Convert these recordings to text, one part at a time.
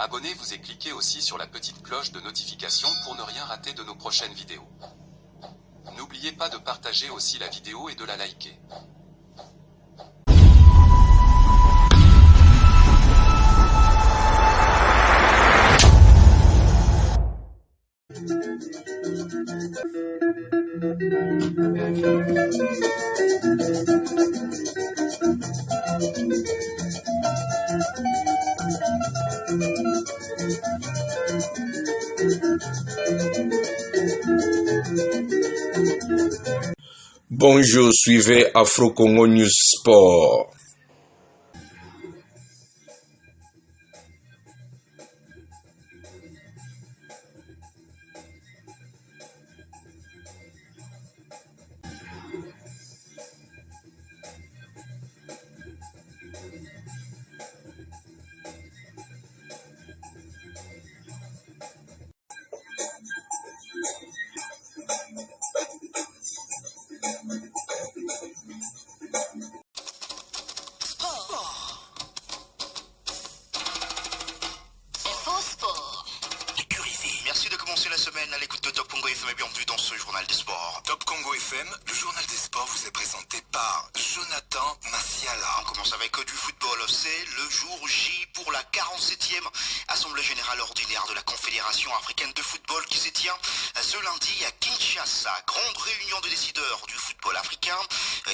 Abonnez-vous et cliquez aussi sur la petite cloche de notification pour ne rien rater de nos prochaines vidéos. N'oubliez pas de partager aussi la vidéo et de la liker. Bonjour, suivez Afro Congo News Sport. Merci de commencer la semaine à l'écoute de Top Congo FM et bienvenue dans ce journal des sports. Top Congo FM, le journal des sports vous est présenté par Jonathan Massiala. On commence avec du football. C'est le jour J pour la 47e Assemblée Générale Ordinaire de la Confédération Africaine de Football qui se tient ce lundi à Kinshasa. Grande réunion de décideurs du football africain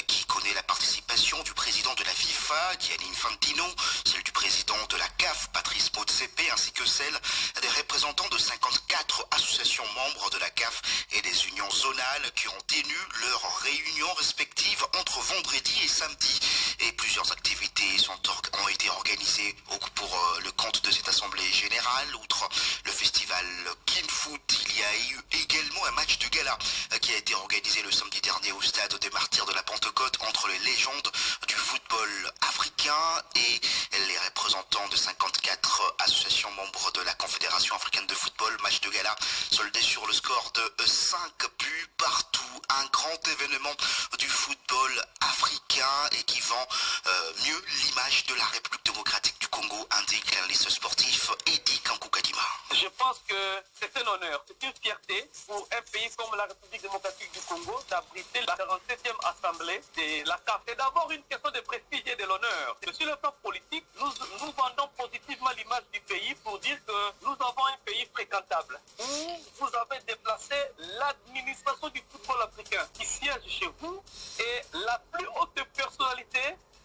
qui connaît la participation du président de la FIFA, Gianni Infantino, celle du président de la CAF, Patrice Motsepe, ainsi que celle des représentants de 54 associations membres de la CAF et des unions zonales qui ont tenu leurs réunions respectives entre vendredi et samedi. Et plusieurs activités ont été organisées pour le compte de cette assemblée générale. Outre le festival Kin Foot, il y a eu également un match de gala qui a été organisé le samedi dernier au stade des Martyrs de la Pentecôte entre les légendes du football africain et les représentants de 54 associations membres de la Confédération africaine de football. Match de gala soldé sur le score de 5 buts partout. Un grand événement du football africain et qui vend mieux l'image de la République démocratique du Congo, indique l'analyste sportif Eddie Kankukadima. Je pense que c'est un honneur, c'est une fierté pour un pays comme la République démocratique du Congo d'abriter la 47e assemblée de la CAF. C'est d'abord une question de prestige et de l'honneur. Sur le plan politique, nous vendons positivement l'image du pays pour dire que nous avons un pays fréquentable où vous avez déplacé l'administration du football africain qui siège chez vous et la plus haute personnalité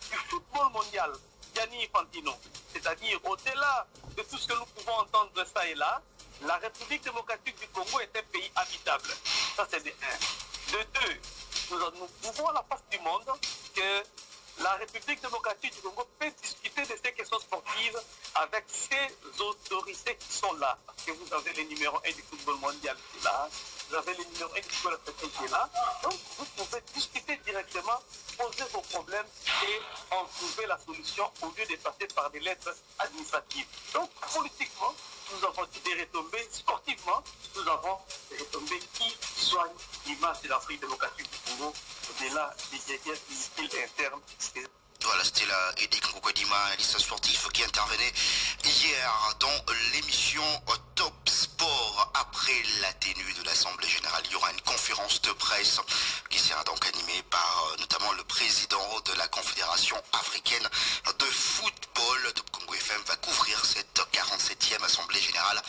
du football mondial, Gianni Infantino. C'est-à-dire, au-delà de tout ce que nous pouvons entendre ça et là, la République démocratique du Congo est un pays habitable. Ça, c'est de un. De deux, nous pouvons à la face du monde que la République démocratique du Congo peut discuter de ces questions sportives avec ces autorités qui sont là. Parce que vous avez le numéro 1 du football mondial qui est là, vous avez le numéro 1 du football africain qui est là. Donc, vous pouvez discuter directement, poser vos problèmes et en trouver la solution au lieu de passer par des lettres administratives. Donc, politiquement, nous avons des retombées. Sportivement, nous avons des retombées qui soignent l'image de l'Afrique démocratique du Congo au-delà des guerres inutiles internes. Voilà, c'était là Eddie Kankukadima, analyste sportif qui intervenait hier dans l'émission Top Sport. Après la tenue de l'Assemblée Générale, il y aura une conférence de presse qui sera donc animée par notamment le président de la Confédération africaine de football. Top Congo FM va couvrir cette 47e Assemblée Générale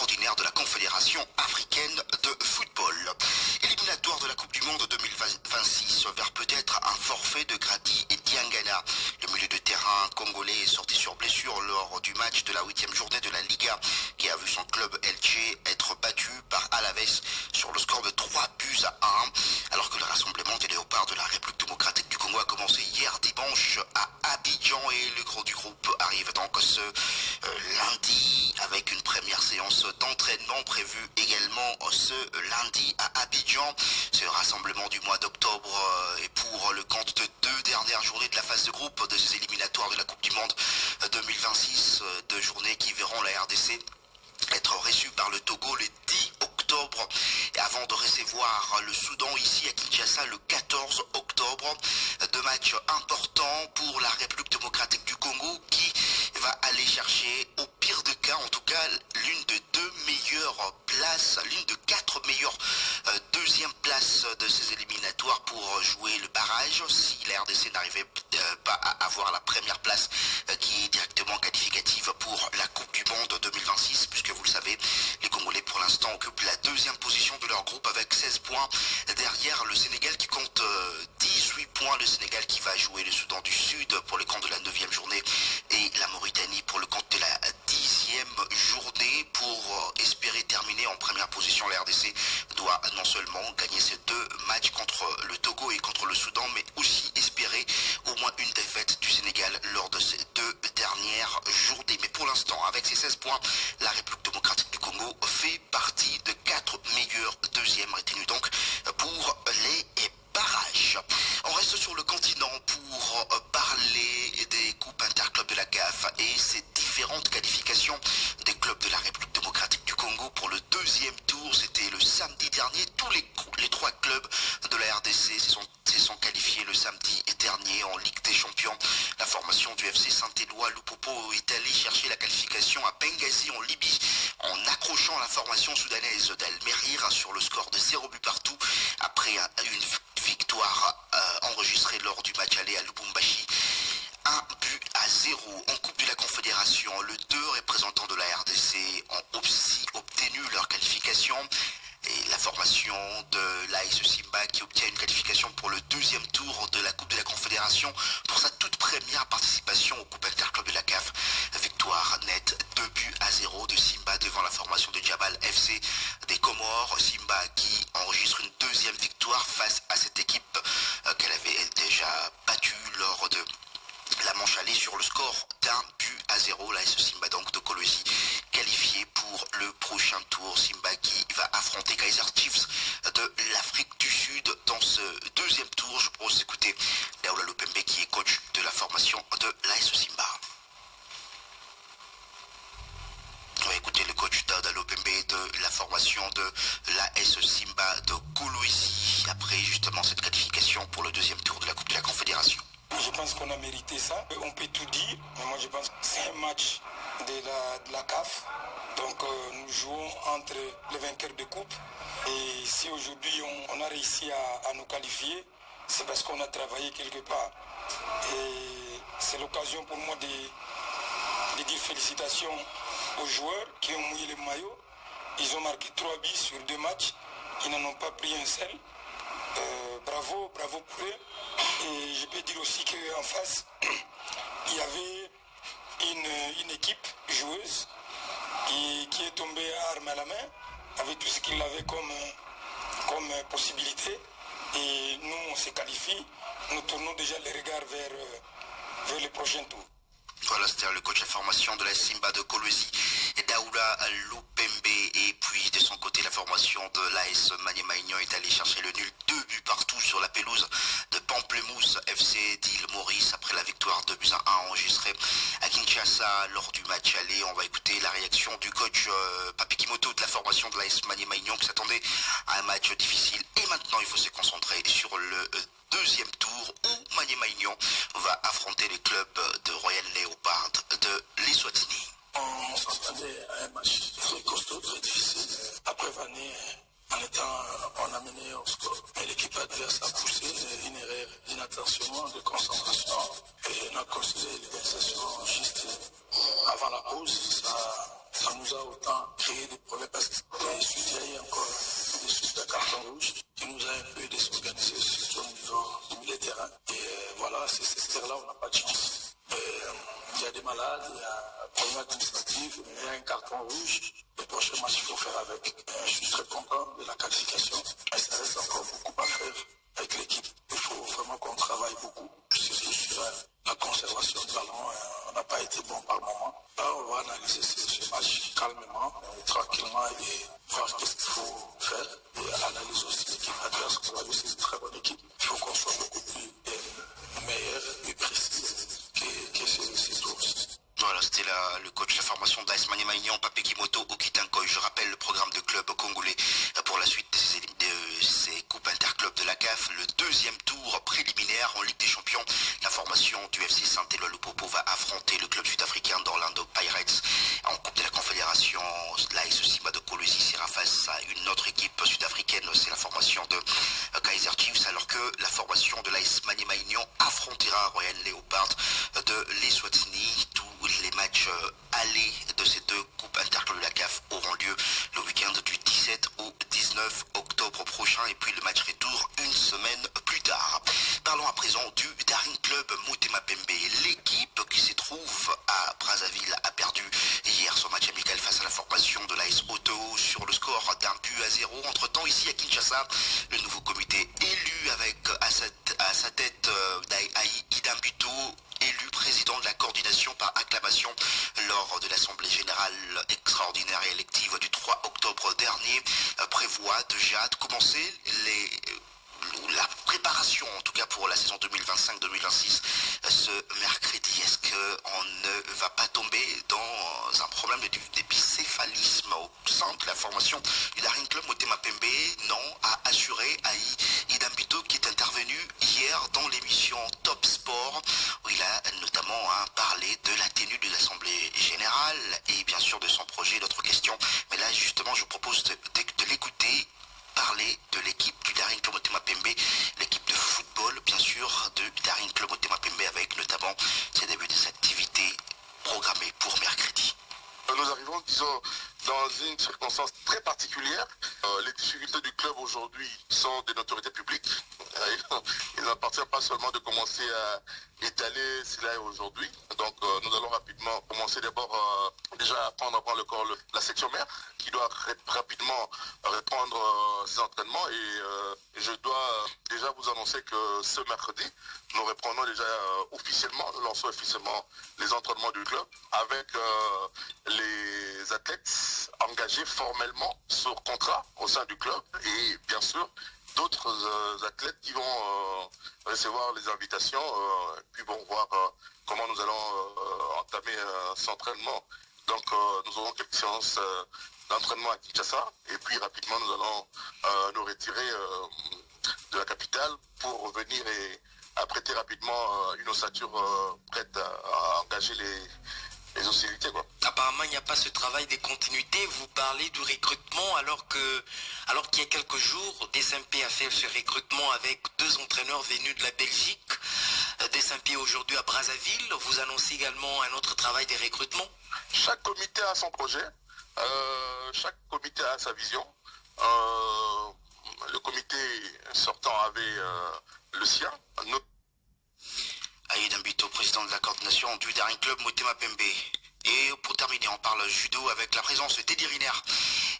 ordinaire de la Confédération africaine de football. Éliminatoire de la Coupe du Monde 2026 vers peut-être un forfait de Grady et Diangana. Le milieu de terrain congolais est sorti sur blessure lors du match de la 8e journée de la Liga qui a vu son club Elche être battu par Alaves sur le score de 3-1 alors que le rassemblement des léopards de la République démocratique du Congo a commencé hier dimanche à Abidjan et le gros du groupe arrive donc ce lundi avec une première séance d'entraînement prévue également ce lundi à Abidjan. Ce rassemblement du mois d'octobre est pour le compte de 2 dernières journées de la phase de groupe de ces éliminatoires de la Coupe du Monde 2026, 2 journées qui verront la RDC être reçue par le Togo le 10 octobre et avant de recevoir le Soudan ici à Kinshasa le 14 octobre. 2 matchs importants pour la République démocratique du Congo qui va aller chercher au pire des cas, en tout points. Derrière, le Sénégal qui compte 18 points. Le Sénégal qui va jouer le Soudan du Sud pour le compte de la 9e journée et la Mauritanie pour le compte de la 10e journée. Pour espérer terminer en première position, la RDC doit non seulement gagner ces 2 matchs contre le Togo et contre le Soudan, mais aussi espérer au moins une défaite du Sénégal lors de ces 2 dernières journées. Mais pour l'instant, avec ces 16 points, la République démocratique du Congo fait partie de 4 meilleurs deuxièmes retenus donc pour les barrages. On reste sur le continent pour parler des coupes interclubs de la CAF et ces différentes qualifications des clubs de la République démocratique du Congo pour le 2e tour. C'était le samedi dernier. Tous les 3 clubs de la RDC se sont qualifiés le samedi dernier en Ligue des Champions. La formation du FC Saint-Éloi Lupopo est allée chercher la qualification à Benghazi en Libye en accrochant la formation soudanaise d'Al-Merir sur le score de 0 but partout après une victoire enregistrée lors du match aller à Lubumbashi. 1-0 en Coupe de la Confédération. Les 2 représentants de la RDC ont aussi obtenu leur qualification. Et la formation de l'AS Simba qui obtient une qualification pour le 2e tour de la Coupe de la Confédération pour sa toute première participation aux Coupes Interclubs de la CAF. Victoire nette 2-0 de Simba devant la formation de Jabal FC des Comores. Simba qui enregistre une 2e victoire face à cette équipe qu'elle avait déjà battue lors de la manche allée sur le score d'1-0. L'AS Simba donc de Kolwezi qualifié pour le prochain tour. Simba qui va affronter Kaiser Chiefs de l'Afrique du Sud dans ce 2e tour. Je propose d'écouter Daoula Lopembe qui est coach de la formation de l'AS Simba. On va écouter le coach Daoula Lopembe de la formation de l'AS Simba de Kolwezi après justement cette qualification pour le 2e tour de la Coupe de la Confédération. Je pense qu'on a mérité ça. On peut tout dire, mais moi je pense que c'est un match de la CAF. Donc nous jouons entre les vainqueurs de coupe. Et si aujourd'hui on a réussi à nous qualifier, c'est parce qu'on a travaillé quelque part. Et c'est l'occasion pour moi de dire félicitations aux joueurs qui ont mouillé les maillots. Ils ont marqué 3 buts sur 2 matchs. Ils n'en ont pas pris un seul. Bravo pour eux. Et je peux dire aussi qu'en face, il y avait une équipe joueuse qui est tombée arme à la main, avec tout ce qu'il avait comme possibilité. Et nous, on se qualifie. Nous tournons déjà les regards vers le prochain tour. Voilà, c'était le coach de la formation de la Simba de Kolwezi, Daoula Lopembe. Et puis de son côté, la formation de l'AS Maniema-Aignan est allée chercher le nul 2 buts partout sur la pelouse de Pamplemousse FC d'Île Maurice après la victoire 2-1 enregistrée à Kinshasa lors du match aller. On va écouter la réaction du coach Papi Kimoto de la formation de l'AS Maniema-Aignan qui s'attendait à un match difficile. Et maintenant, il faut se concentrer sur le 2e tour où Maniema-Aignan va affronter les clubs de Royal Leopard de l'Eswatini. On s'attendait à un match très costaud, très difficile. Après Vané, on a mené au score. Mais l'équipe adverse a poussé une erreur d'inattention, de concentration. Et on a considéré l'organisation juste avant la pause. Ça nous a autant créé des problèmes parce qu'il y a eu encore des suites de carton rouge qui nous a un peu désorganisé sur le niveau du milieu de terrain. Et voilà, c'est cette terre-là, on n'a pas de chance. Il y a des malades, il y a un problème administratif, il y a un carton rouge. Les prochains matchs, il faut faire avec. Je suis très content de la qualification. Mais ça reste encore beaucoup à faire avec l'équipe. Il faut vraiment qu'on travaille beaucoup. Surtout sur la conservation du ballon. On n'a pas été bon par moment. Là, on va analyser ce match calmement, tranquillement et voir qu'est-ce qu'il faut faire. Et analyser aussi l'équipe adverse. On va voir c'est une très bonne équipe. Il faut qu'on soit beaucoup plus meilleur et précis que ces tours. Voilà, c'était le coach de la formation d'AS Maniema-Aignan, Pape Kimoto Okitankoy. Je rappelle le programme de club congolais pour la suite de ces coupes interclubs de la CAF. Le 2e tour préliminaire en Ligue des Champions. La formation du FC Saint-Éloi Lupopo va affronter le club sud-africain d'Orlando Pirates. En Coupe de la Confédération, l'AS Simba de Kolwezi sera face à une autre équipe sud-africaine. C'est la formation de Kaiser Chiefs, alors que la formation de l'AS Maniema-Aignan affrontera Royal Leopard de l'Eswatini. Tous les matchs aller de ces deux coupes interclubs de la CAF auront lieu le week-end du 17 au 19 octobre prochain et puis le match retour une semaine plus tard. Parlons à présent du Daring Club Motema Pembe. L'équipe qui se trouve à Brazzaville a perdu hier son match amical face à la formation de l'AS Auto sur le score d'1-0. Entre-temps, ici à Kinshasa, le nouveau comité élu avec à sa tête Idam Buto, élu président de la coordination par acclamation lors de l'Assemblée générale extraordinaire et élective du 3 octobre dernier, prévoit déjà de commencer la préparation, en tout cas pour la saison 2025-2026, ce mercredi. Est-ce qu'on ne va pas tomber dans un problème de bicéphalisme au sein de la formation du Daring Club Motema Pembe? Non, a assuré Idam Buto, qui est intervenu hier dans l'émission Top Sport, où il a notamment parlé de la tenue de l'Assemblée générale et bien sûr de son projet. D'autres questions, mais là justement je vous propose de l'écouter parler de l'équipe du Daring Club Motema Pembe, l'équipe de football bien sûr du Daring Club Motema Pembe, avec notamment ses débuts des activités programmées pour mercredi. Nous arrivons, disons, dans une circonstance très particulière. Les difficultés du club aujourd'hui sont des notoriétés publiques. Il n'appartient pas seulement de commencer à étaler cela aujourd'hui. Donc nous allons rapidement commencer d'abord déjà à prendre le corps la section mère, qui doit rapidement reprendre ses entraînements. Et je dois déjà vous annoncer que ce mercredi, nous reprenons déjà nous lançons officiellement les entraînements du club avec les athlètes engagés formellement sur contrat au sein du club et bien sûr d'autres athlètes qui vont recevoir les invitations puis vont voir comment nous allons entamer cet entraînement. Donc nous aurons quelques séances d'entraînement à Kinshasa et puis rapidement nous allons nous retirer de la capitale pour revenir et apprêter rapidement une ossature prête à engager les hostilités, quoi. Apparemment, il n'y a pas ce travail de continuité. Vous parlez du recrutement alors qu'il y a quelques jours, DSMP a fait ce recrutement avec 2 entraîneurs venus de la Belgique. DSMP aujourd'hui à Brazzaville. Vous annoncez également un autre travail de recrutement. Chaque comité a son projet. Chaque comité a sa vision. Le comité sortant avait le sien. Idam Buto, président de la coordination du Daring Club Motema Pembe. Et pour terminer, on parle judo avec la présence d'Eddie Riner,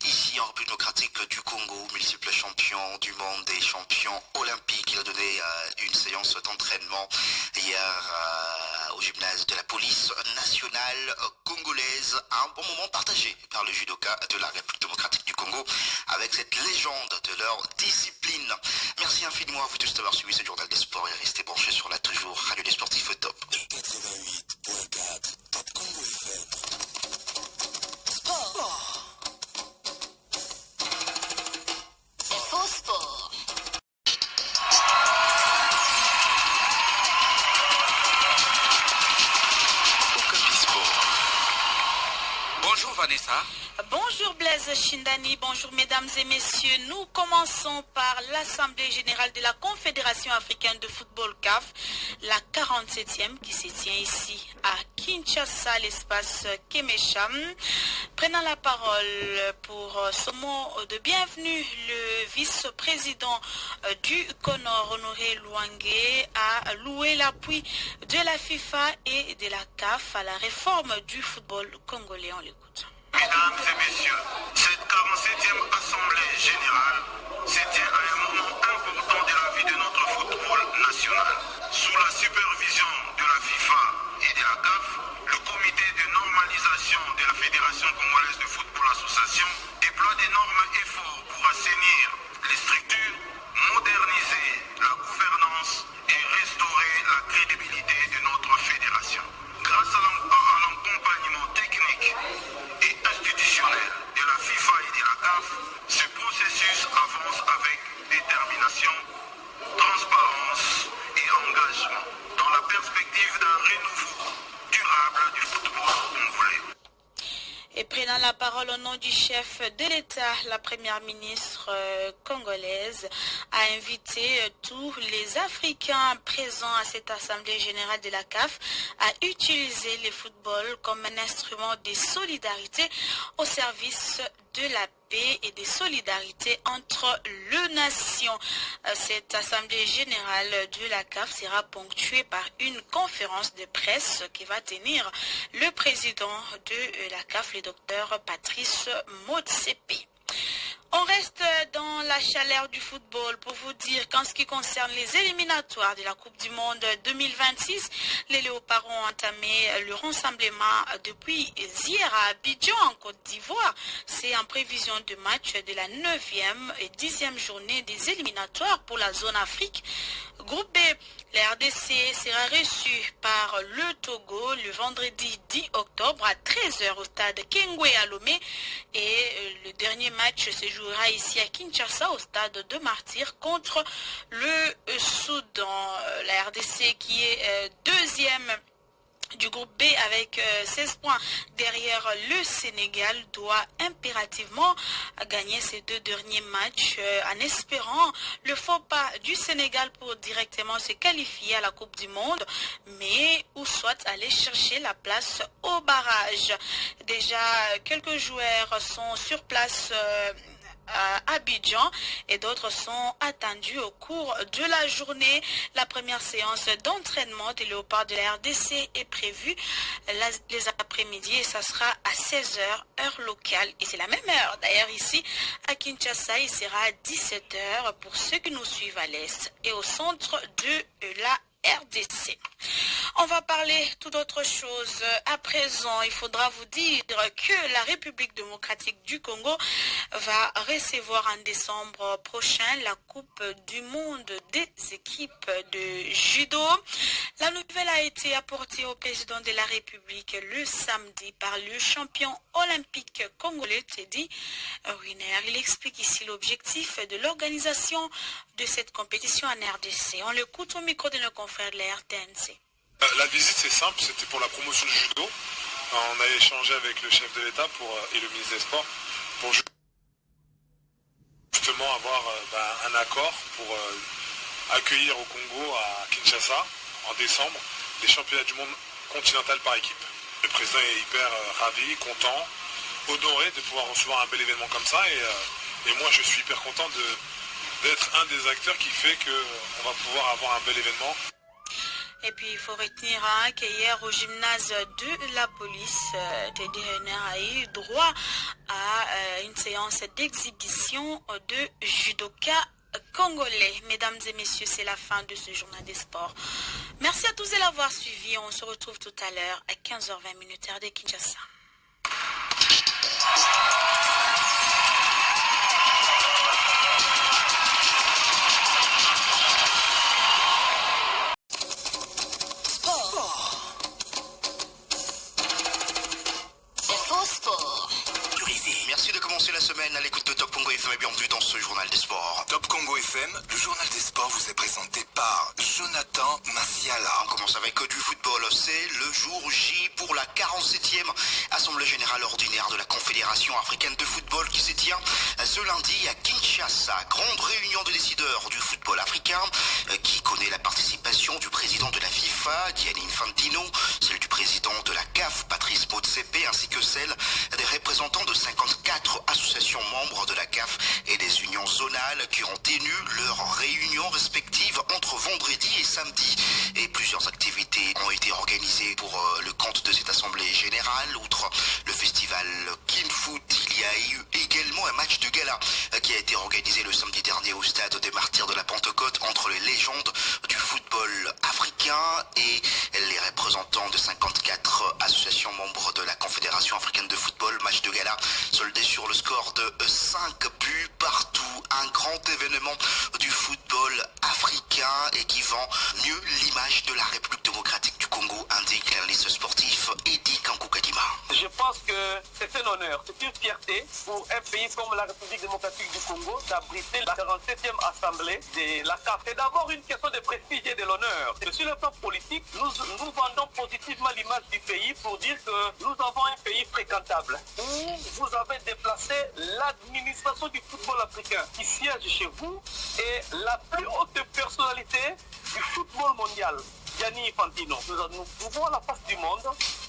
ici en République démocratique du Congo, multiple champion du monde et champion olympique. Il a donné une séance d'entraînement hier au gymnase de la police nationale congolaise. Un bon moment partagé par le judoka de la République démocratique du Congo avec cette légende de leur discipline. Merci infiniment à vous tous d'avoir suivi ce journal des sports et restez branchés sur la toujours Radio des Sportifs Top. 88.4 Top Congo FM. Sport. Info Sport. Okapi Sport. Bonjour Vanessa. Bonjour Blaise Chindani, bonjour mesdames et messieurs. Nous commençons par l'Assemblée générale de la Confédération africaine de football CAF, la 47e qui se tient ici à Kinshasa, l'espace Kemesham. Prenant la parole pour ce mot de bienvenue, le vice-président du CONOR, Honoré Louangué, a loué l'appui de la FIFA et de la CAF à la réforme du football congolais. On l'écoute. Mesdames et messieurs, cette 47e Assemblée générale se tient à un moment important de la vie de notre football national. Sous la supervision de la FIFA et de la CAF, le comité de normalisation de la Fédération congolaise de football association déploie d'énormes efforts pour assainir les structures, moderniser la gouvernance et restaurer la crédibilité de notre fédération. Grâce à l'accompagnement technique et institutionnel de la FIFA et de la CAF, ce processus avance avec détermination, transparence et engagement dans la perspective d'un renouveau durable du football congolais. Et prenant la parole au nom du chef de l'État, la première ministre congolaise a invité tous les Africains présents à cette Assemblée générale de la CAF à utiliser le football comme un instrument de solidarité au service de la paix et de solidarité entre les nations. Cette Assemblée générale de la CAF sera ponctuée par une conférence de presse qui va tenir le président de la CAF, le docteur Patrice Motsepe. On reste dans la chaleur du football pour vous dire qu'en ce qui concerne les éliminatoires de la Coupe du Monde 2026, les Léopards ont entamé le rassemblement depuis hier à Abidjan en Côte d'Ivoire. C'est en prévision de match de la 9e et 10e journée des éliminatoires pour la zone Afrique. Groupe B, la RDC sera reçu par le Togo le vendredi 10 octobre à 13h au stade Kengwe à Lomé et le dernier match se jouera ici à Kinshasa au stade de Martyrs contre le Soudan. La RDC qui est deuxième du groupe B avec 16 points derrière le Sénégal doit impérativement gagner ces deux derniers matchs en espérant le faux pas du Sénégal pour directement se qualifier à la Coupe du Monde, mais ou soit aller chercher la place au barrage. Déjà quelques joueurs sont sur place à Abidjan et d'autres sont attendus au cours de la journée. La première séance d'entraînement des Léopards de la RDC est prévue les après-midi et ça sera à 16h heure locale et c'est la même heure d'ailleurs ici à Kinshasa. Il sera à 17h pour ceux qui nous suivent à l'est et au centre de la RDC. On va parler tout autre chose. À présent, il faudra vous dire que la République démocratique du Congo va recevoir en décembre prochain la Coupe du monde des équipes de judo. La nouvelle a été apportée au président de la République le samedi par le champion olympique congolais Teddy Riner. Il explique ici l'objectif de l'organisation de cette compétition en RDC. On l'écoute au micro de nos confrères de la RTNC. La visite c'est simple, c'était pour la promotion du judo. On a échangé avec le chef de l'État et le ministre des Sports pour justement avoir un accord pour accueillir au Congo à Kinshasa en décembre les championnats du monde continental par équipe. Le président est hyper ravi, content, honoré de pouvoir recevoir un bel événement comme ça et moi je suis hyper content d'être un des acteurs qui fait qu'on va pouvoir avoir un bel événement. Et puis il faut retenir qu'hier au gymnase de la police, Teddy Riner a eu droit à une séance d'exhibition de judoka congolais. Mesdames et messieurs, c'est la fin de ce journal des sports. Merci à tous de l'avoir suivi. On se retrouve tout à l'heure à 15h20 heure de Kinshasa. Merci de commencer la semaine à l'écoute de Top Congo FM et bienvenue dans ce journal des sports. Top Congo FM, le journal des sports vous est présenté par Jonathan Massiala. On commence avec du football. C'est le jour J pour la 47e Assemblée Générale Ordinaire de la Confédération Africaine de Football qui se tient ce lundi à Kinshasa. Grande réunion de décideurs du football africain qui connaît la participation du président de la FIFA, Gianni Infantino, celle du président de la CAF, Patrice Motsepe, ainsi que celle des représentants de 54 associations membres de la CAF et des unions zonales qui ont tenu leurs réunions respectives entre vendredi et samedi. Et plusieurs activités ont été organisées pour le compte de cette assemblée générale. Outre le festival Kin Foot, il y a eu également un match de gala qui a été organisé le samedi dernier au stade des Martyrs de la Pentecôte entre les légendes du football africain et les représentants de 54 associations membres de la Confédération africaine de football. Match de gala soldé sur le score de 5 buts partout. Un grand événement du football africain et qui vend mieux l'image de la République démocratique du Congo Congo, indique l'analyste sportif Eddie Kankukadima. Je pense que c'est un honneur, c'est une fierté pour un pays comme la République démocratique du Congo d'abriter la 47e assemblée de la CAF. C'est d'abord une question de prestige et de l'honneur. Sur le plan politique, nous vendons positivement l'image du pays pour dire que nous avons un pays fréquentable où vous avez déplacé l'administration du football africain qui siège chez vous et la plus haute personnalité du football mondial, Gianni Infantino. Nous pouvons à la face du monde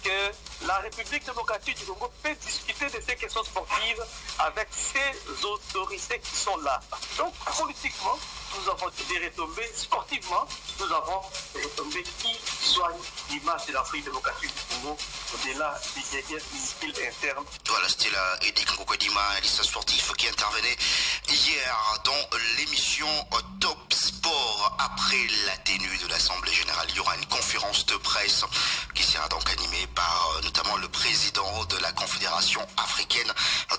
que la République démocratique du Congo peut discuter de ces questions sportives avec ces autorités qui sont là. Donc, politiquement, nous avons des retombées. Sportivement, nous avons des retombées qui soignent l'image de l'Afrique démocratique du Congo au-delà des guerres inutiles internes. Voilà, c'était là Eddie Kankukadima, analyste sportif qui intervenait hier dans l'émission Top Sport. Après la tenue de l'Assemblée Générale, il y aura une conférence de presse qui sera donc animée par notamment le président de la Confédération africaine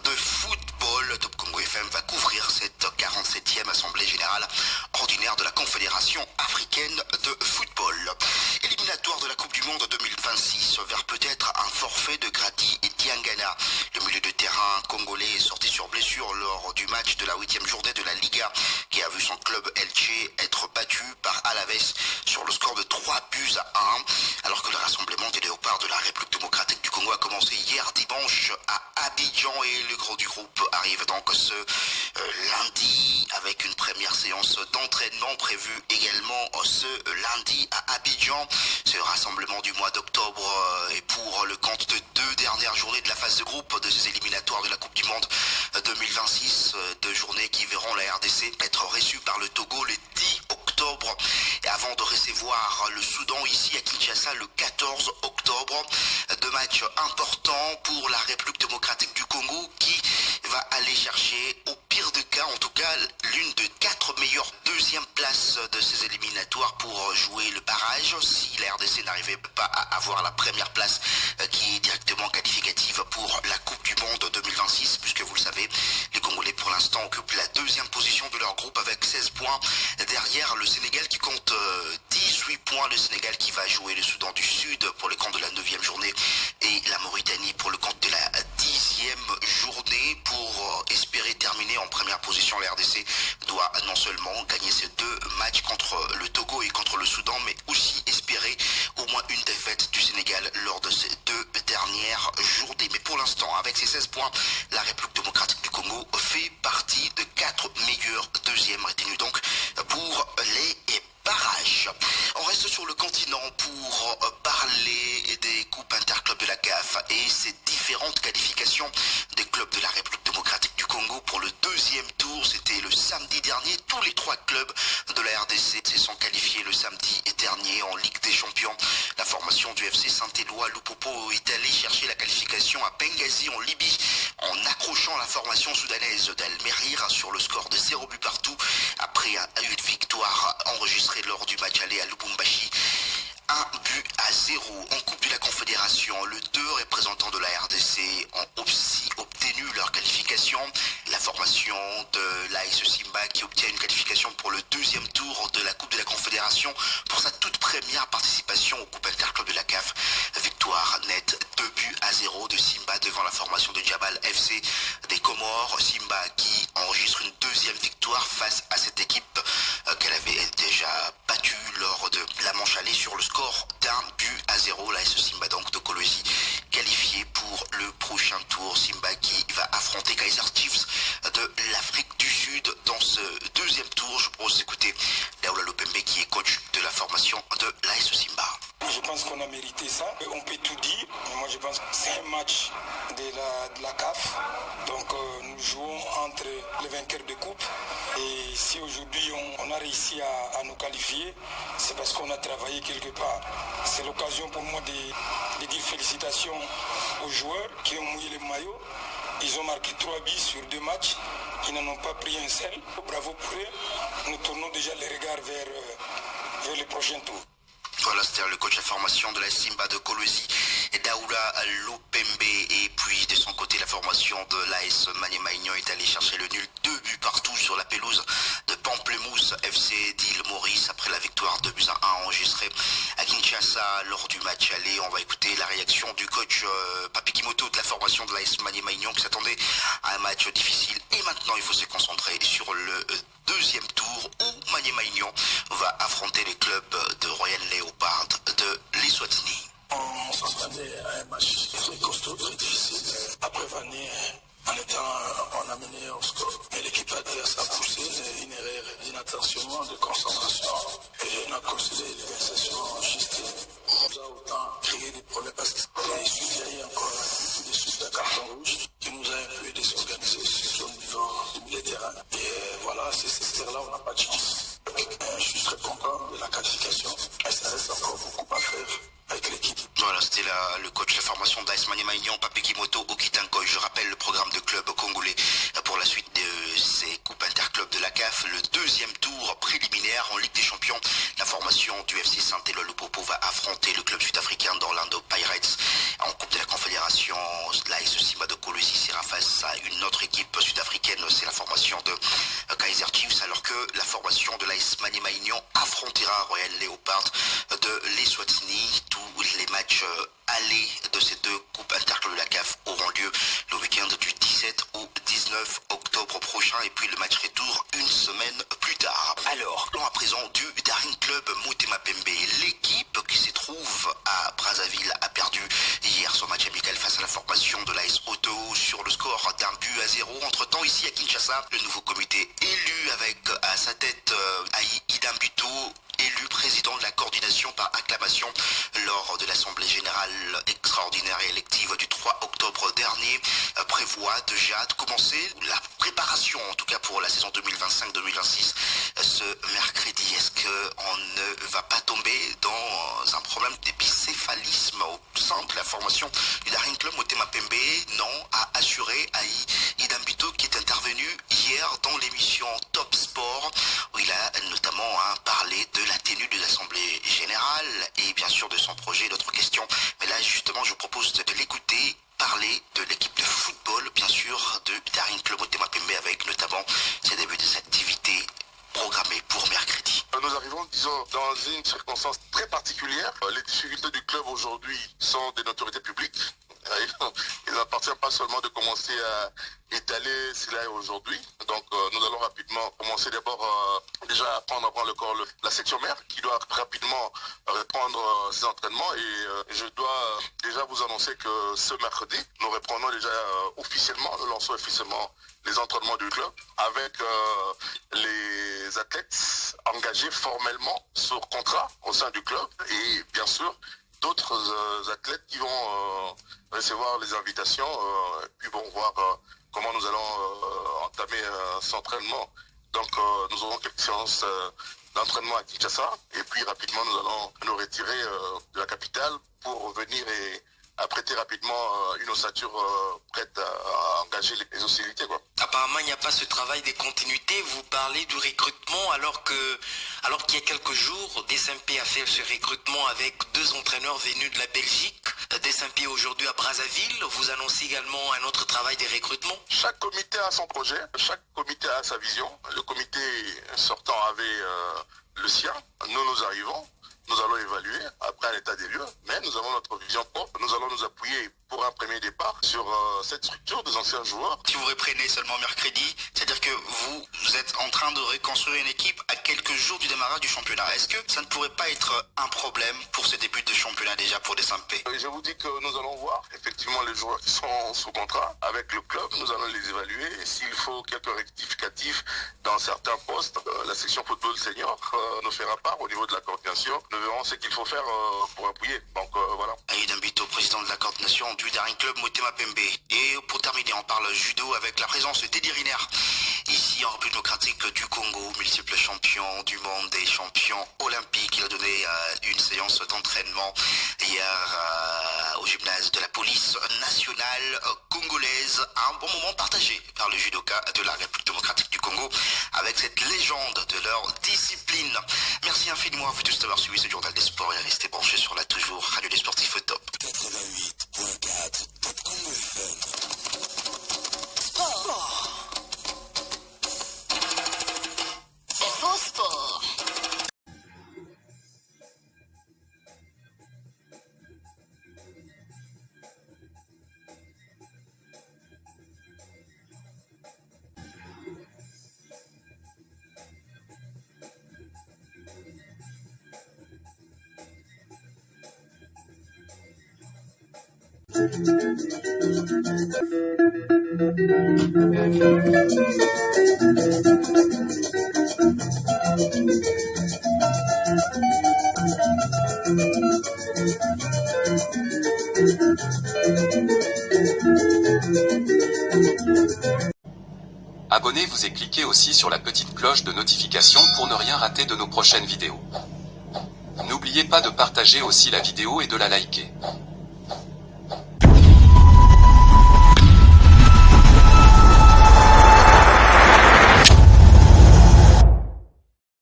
de football. Top Congo FM va couvrir cette 47e Assemblée Générale ordinaire de la Confédération africaine de football. Éliminatoire de la Coupe du Monde 2026 vers peut-être un forfait de Grady et Diangana. Le milieu de terrain congolais est sorti sur blessure lors du match de la 8e journée de la Liga qui a vu son club Elche être battu par Alaves sur le score de 3-1 alors que le rassemblement des léopards de la République démocratique du Congo a commencé hier dimanche à Abidjan et le gros du groupe arrive donc ce lundi avec une première séance d'entraînement prévue également ce lundi à Abidjan. Ce rassemblement du mois d'octobre est pour le compte de 2 dernières journées de la phase de groupe de ces éliminatoires de la Coupe du Monde 2026, 2 journées qui verront la RDC être reçue par le Togo le 10 octobre et avant de recevoir le Soudan ici à Kinshasa le 14 octobre. 2 matchs importants pour la République démocratique du Congo qui va aller chercher au pire des cas, en tout cas, l'une de 4 meilleures deuxièmes places de ces éliminatoires pour jouer le barrage si la RDC n'arrivait pas à avoir la première place qui est directement qualificative pour la Coupe du Monde 2026 puisque vous le savez, les Congolais pour l'instant occupent la 2e position de leur groupe avec 16 points derrière le Sénégal qui compte 18 points, le Sénégal qui va jouer le Soudan du Sud pour le compte de la 9e journée et la Mauritanie pour le compte de la 10e journée. Pour espérer terminer en première position, la RDC doit non seulement gagner ces 2 matchs contre le Togo et contre le Soudan, mais aussi espérer au moins une défaite du Sénégal lors de ces 2 dernières journées. Mais pour l'instant, avec ces 16 points, la République démocratique du Congo fait partie de 4 meilleurs deuxièmes retenus donc pour les barrages. On reste sur le continent pour parler des coupes interclubs de la CAF et ces différentes qualifications des clubs de la République démocratique du Congo pour le 2e tour. C'était le samedi dernier. Tous les 3 clubs de la RDC se sont qualifiés le samedi dernier en Ligue des Champions. La formation du FC Saint-Éloi Lupopo est allée chercher la qualification à Benghazi en Libye en accrochant la formation soudanaise d'Al Merrir sur le score de 0 but partout après une victoire enregistrée lors du match aller à Lubumbashi. 1-0 en Coupe de la Confédération. Les 2 représentants de la RDC ont aussi obtenu leur qualification. La formation de l'AS Simba qui obtient une qualification pour le 2e tour de la Coupe de la Confédération pour sa toute première participation aux Coupes Interclubs de la CAF. Victoire nette 2-0 de Simba devant la formation de Jabal FC des Comores. Simba qui enregistre une 2e victoire face à cette équipe qu'elle avait déjà battue lors de la manche allée sur le score d'1-0. La Simba donc de Colosie qualifié pour le prochain tour. Simba qui va affronter Kaiser Chiefs de l'Afrique du Sud dans ce 2e tour. Je propose d'écouter Daoula Lopembe qui est coach de la formation de l'AS Simba. Je pense qu'on a mérité ça. On peut tout dire, mais moi je pense que c'est un match de la CAF. Donc nous jouons entre les vainqueurs de coupe. Et si aujourd'hui on a réussi à nous qualifier, c'est parce qu'on a travaillé quelque part. C'est l'occasion pour moi de dire félicitations aux joueurs qui ont mouillé le maillot. Ils ont marqué 3 buts sur 2 matchs. Ils n'en ont pas pris un seul. Bravo pour eux. Nous tournons déjà les regards vers les prochains tours. Voilà, c'était le coach de formation de la Simba de Colosie, Daoula Lopembe. Et puis de son côté, la formation de l'AS Maniema Union est allée chercher le nul 2 buts partout sur la pelouse de Pamplemousse FC d'Île Maurice après la victoire de 2-1 enregistrée à Kinshasa lors du match aller. On va écouter la réaction du coach Papi Kimoto de la formation de l'AS Maniema-Union qui s'attendait à un match difficile. Et maintenant, il faut se concentrer sur le deuxième tour où Maniema-Union va affronter les clubs de Royal Leopard de l'Eswatini. On s'attendait à un match très costaud, très difficile. Après Vané, on a mené au score. Mais l'équipe adverse a poussé une erreur d'inattention, de concentration. Et on a considéré l'organisation juste. On nous a autant créé des problèmes parce qu'il suffit derrière encore des suites de carton rouge qui nous a un peu désorganisé sur le niveau du milieu de terrain. Et voilà, c'est cette erreur-là, on n'a pas de chance. Je suis très content de la qualification. Et ça reste encore beaucoup à faire avec l'équipe. Voilà, c'était le coach de formation d'AS Maniema-Union, Papi Kimoto Okitankoy. Je rappelle le programme de club congolais pour la suite de ces coupes interclubs de la CAF. Le deuxième tour préliminaire en Ligue des Champions. La formation du FC Saint-Éloi-Lupopo va affronter le club sud-africain d'Orlando Pirates en Coupe de la Confédération. L'AS Simba de Kolwezi sera face à une autre équipe sud-africaine. C'est la formation de Kaiser Chiefs, alors que la formation de l'AS Maniema-Union affrontera Royal Leopard de l'Eswatini. Tous les matchs allés de ces deux coupes interclubs de la CAF auront lieu le week-end du 17 au 19 octobre prochain et puis le match retour une semaine plus tard. Alors, à présent du Daring Club Motema Pembe. L'équipe qui se trouve à Brazzaville a perdu hier son match amical face à la formation de l'AS Auto sur le score d'1-0. Entre-temps, ici à Kinshasa, le nouveau comité élu avec à sa tête Aïe Idambuto, élu président de la coordination par acclamation lors de l'Assemblée générale extraordinaire et élective du 3 octobre dernier, prévoit déjà de commencer la préparation, en tout cas pour la saison 2025-2026, ce mercredi. Est-ce qu'on ne va pas tomber dans un problème d'épicéphalisme au sein de la formation du Daring Club Motema Pembe? Non, a assuré Aïe Idambuto, qui est intervenu hier dans l'émission Top Sport, où il a notamment parlé de la tenue de l'Assemblée générale et bien sûr de son projet, d'autres questions. Mais là, justement, je vous propose de l'écouter parler de l'équipe de football, bien sûr, de Daring Club Motema Pembe, avec notamment ses débuts des activités programmées pour mercredi. Nous arrivons, disons, dans une circonstance très particulière. Les difficultés du club aujourd'hui sont des notoriétés publiques. Il n'appartient pas seulement de commencer à étaler cela aujourd'hui. Donc nous allons rapidement commencer d'abord déjà à prendre le corps la section mère qui doit rapidement reprendre ses entraînements et je dois déjà vous annoncer que ce mercredi nous reprenons déjà officiellement, nous lançons officiellement les entraînements du club avec les athlètes engagés formellement sur contrat au sein du club et bien sûr d'autres athlètes qui vont recevoir les invitations puis vont voir comment nous allons entamer cet entraînement. Donc nous aurons quelques séances d'entraînement à Kinshasa et puis rapidement nous allons nous retirer de la capitale pour revenir et apprêter rapidement une ossature prête à engager les hostilités, quoi. Apparemment, il n'y a pas ce travail de continuité. Vous parlez du recrutement alors qu'il y a quelques jours, DSMP a fait ce recrutement avec 2 entraîneurs venus de la Belgique. DSMP aujourd'hui à Brazzaville. Vous annoncez également un autre travail de recrutement. Chaque comité a son projet, chaque comité a sa vision. Le comité sortant avait le sien. Nous arrivons. Nous allons évaluer après un état des lieux, mais nous avons notre vision propre. Nous allons nous appuyer pour un premier départ sur cette structure des anciens joueurs. Si vous reprenez seulement mercredi, c'est-à-dire que vous êtes en train de reconstruire une équipe à quelques jours du démarrage du championnat. Est-ce que ça ne pourrait pas être un problème pour ce début de championnat déjà pour DSMP? Je vous dis que nous allons voir effectivement les joueurs qui sont sous contrat avec le club. Nous allons les évaluer et s'il faut quelques rectificatifs dans certains postes, la section football senior nous fera part au niveau de la coordination. Nous verrons ce qu'il faut faire pour appuyer. Donc voilà. Aïd Mbito, président de la coordination du Daring Club Motema Pembe. Et pour terminer, on parle judo avec la présence d'Eddie Riner. Ici en République démocratique du Congo, multiple champion du monde et champion olympique. Il a donné une séance d'entraînement hier au gymnase de la police nationale congolaise. Un bon moment partagé par le judoka de la République démocratique du Congo avec cette légende de leur discipline. Merci infiniment à vous tous d'avoir suivi ce journal des sports et restez branchés sur la toujours radio des sportifs au top. 88.4 Top Congo FM. Sport. Abonnez-vous et cliquez aussi sur la petite cloche de notification pour ne rien rater de nos prochaines vidéos. N'oubliez pas de partager aussi la vidéo et de la liker.